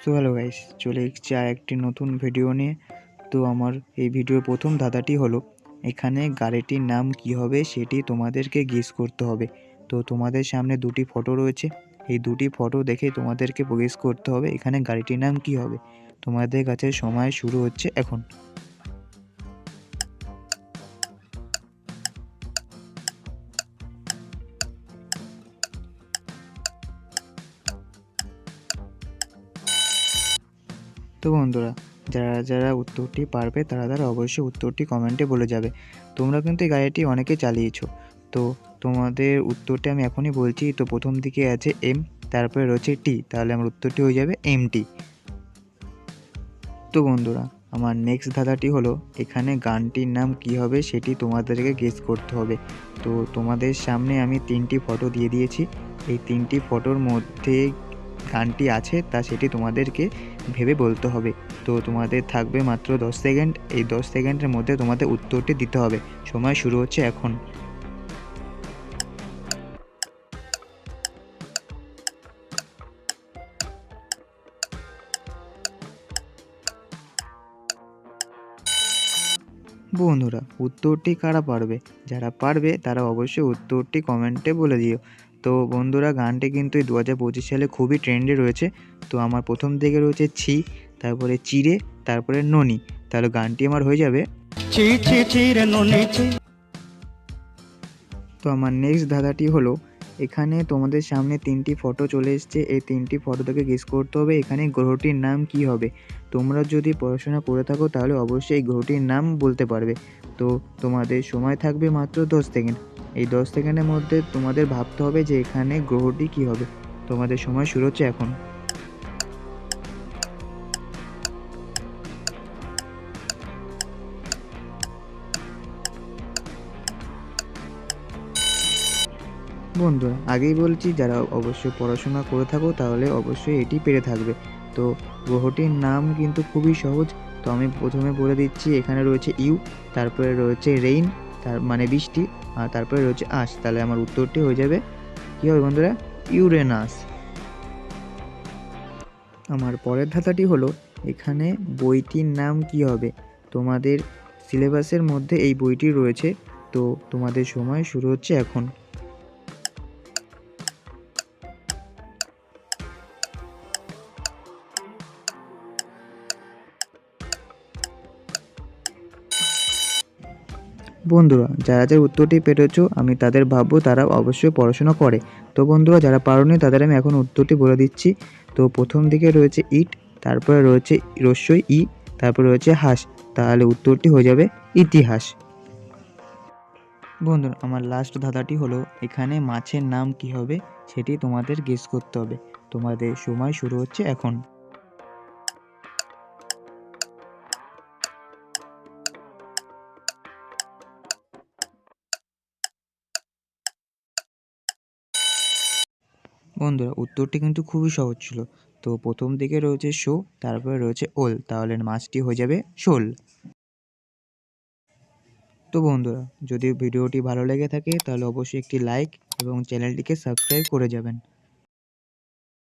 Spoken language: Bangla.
সো হ্যালো গাইস, চলে এসেছি আর একটি নতুন ভিডিও নিয়ে। তো আমার এই ভিডিওর প্রথম ধাঁধাটি হলো, এখানে গাড়িটির নাম কি হবে সেটি তোমাদেরকে গেস করতে হবে। তো তোমাদের সামনে দুটি ফটো রয়েছে, এই দুটি ফটো দেখে তোমাদেরকে গেস করতে হবে এখানে গাড়িটির নাম কি হবে। তোমাদের কাছে সময় শুরু হচ্ছে এখন। তো বন্ধুরা, যারা যারা উত্তরটি পারবে তারা অবশ্যই উত্তরটি কমেন্টে বলে যাবে। তোমরা কিন্তু এই গাড়িটি অনেকে চালিয়েছো। তো তোমাদের উত্তরটি আমি এখনই বলছি। তো প্রথম দিকে আছে এম, তারপরে রয়েছে টি, তাহলে আমার উত্তরটি হয়ে যাবে এমটি। তো বন্ধুরা, আমার নেক্সট ধাঁধাটি হলো, এখানে গানটির নাম কি হবে সেটি তোমাদেরকে গেস করতে হবে। তো তোমাদের সামনে আমি তিনটি ফটো দিয়ে দিয়েছি, এই তিনটি ফটোর মধ্যে গানটি আছে তা সেটি তোমাদেরকে ভেবে বলতে হবে। তো তোমাদের থাকবে মাত্র 10 সেকেন্ড, এই 10 সেকেন্ডের মধ্যে তোমাদের উত্তরটি দিতে হবে। সময় শুরু হচ্ছে এখন। বন্ধুরা, উত্তরটি কারা পারবে? যারা পারবে তারা অবশ্যই উত্তরটি কমেন্টে বলে দিও। তো বন্ধুরা, গানটি কিন্তু এই 2025 সালে খুবই ট্রেন্ডে রয়েছে। তো আমার প্রথম দিকে রয়েছে ছি, তারপরে চিড়ে, তারপরে ননি, তাহলে গানটি আমার হয়ে যাবে ছি ছি ছি রে ননি ছি। তো আমার নেক্সট ধাঁধাটি হলো, এখানে তোমাদের সামনে তিনটি ফটো চলে এসছে, এই তিনটি ফটো থেকে গেস করতে হবে এখানে গ্রহটির নাম কি হবে। তোমরা যদি পড়াশোনা করে থাকো তাহলে অবশ্যই এই গ্রহটির নাম বলতে পারবে। তো তোমাদের সময় থাকবে মাত্র 10 সেকেন্ড, এই 10 সেকেন্ডের মধ্যে তোমাদের ভাবতে হবে যে এখানে গ্রহটি কি হবে। তোমাদের সময় শুরু হচ্ছে এখন। বন্ধুরা, আগেই বলছি, যারা অবশ্যই পড়াশোনা করে থাকো তাহলে অবশ্যই এটি পেরে থাকবে। তো গ্রহটির নাম কিন্তু খুবই সহজ। তো আমি প্রথমে বলে দিচ্ছি, এখানে রয়েছে ইউ, তারপরে রয়েছে রেইন, তার মানে বৃষ্টি, আর তারপরে রয়েছে আস, তাহলে আমার উত্তরটি হয়ে যাবে কী হবে বন্ধুরা? ইউরেনাস। আমার পরের ধাঁধাটি হলো, এখানে বইটির নাম কি হবে? তোমাদের সিলেবাসের মধ্যে এই বইটি রয়েছে। তো তোমাদের সময় শুরু হচ্ছে এখন। বন্ধুরা, যারা যারা উত্তরটি পেরেছো আমি তাদের ভাববো তারা অবশ্যই পড়াশোনা করে। তো বন্ধুরা, যারা পারোনি তাদের আমি এখন উত্তরটি বলে দিচ্ছি। তো প্রথম দিকে রয়েছে ইট, তারপরে রয়েছে রস্যই ই, তারপরে রয়েছে হাঁস, তাহলে উত্তরটি হয়ে যাবে ইতিহাস। বন্ধুরা, আমার লাস্ট ধাঁধাটি হলো, এখানে মাছের নাম কি হবে সেটি তোমাদের গেস করতে হবে। তোমাদের সময় শুরু হচ্ছে এখন। বন্ধুরা, উত্তরটি কিন্তু খুবই সহজ ছিল। তো প্রথম দিকে রয়েছে শো, তারপরে রয়েছে ওল, তাহলে মাছটি হয়ে যাবে শোল। তো বন্ধুরা, যদি ভিডিওটি ভালো লেগে থাকে তাহলে অবশ্যই একটি লাইক এবং চ্যানেলটিকে সাবস্ক্রাইব করে যাবেন।